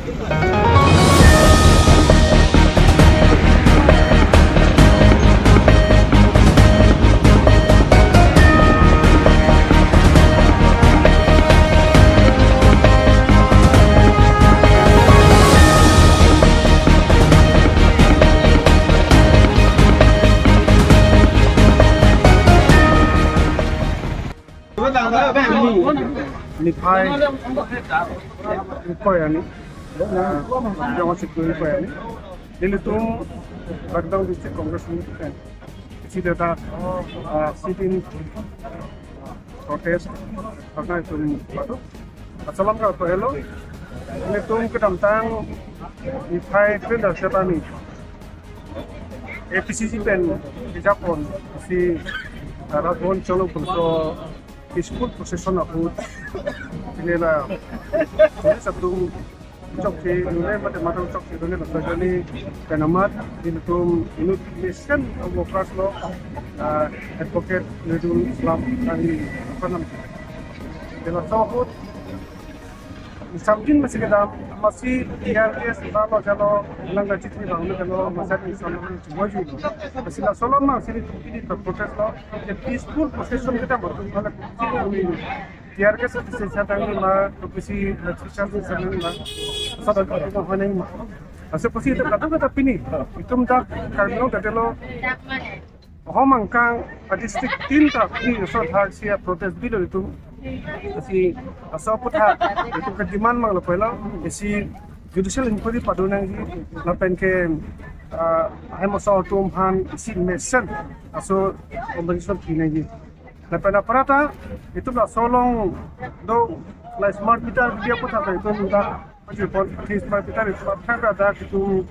Nipay ini jangan sekali ini ini tuh lockdown di Kongres ini kan isi data sitting protes karena itu baru assalamualaikum hello ini tuh kedamtang Nipay kerja siapa nih APCC pen di Jepun si Rabon Cholo Pulso peaceful procession aku ini lah satu cokci dunia macam cokci dunia terjadi penamat ini tuh ini mission demokrasi lo advocate Nurul Islam kami apa namanya dalam sahut sambil masih TRS kalau langgar citra bangun kalau masyarakat Islam semua juga masih lah solo masih ini terproses lo peaceful procession kita bertemu TRS sesuatu mah profesi social service mah sadar kita mana mah asal pasti itu kata pilih itu mendak kalau kita lo Homangkang district tinta ini soal siap protes video itu si asal putah itu kediman mang lepela si judicial inquiry padunang lapen ke hay masal tumhan si mesin asal pembentukan ini lapen aparata itu lah solong do lah smart meter dia putah itu minta Jepun smart meter itu apa ada itu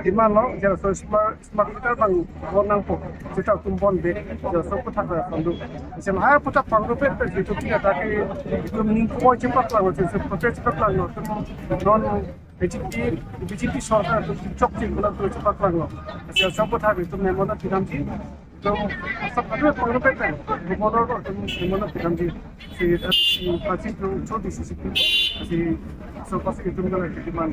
di mana jadi so smart meter bang orang pun kita tumpon deh jadi so putah pandu macam apa putah pandu pet itu kita tak itu meningkau cepat lah macam proses cepat lah non BJP सरकार itu cok sih kalau itu cepat lah macam so putah itu memang tidak sih तो सब अगर पंद्रह पे है मोटर को तो मोटर पिकम जी सी पांच जो छोटी सी सब पास के तुम का डिमांड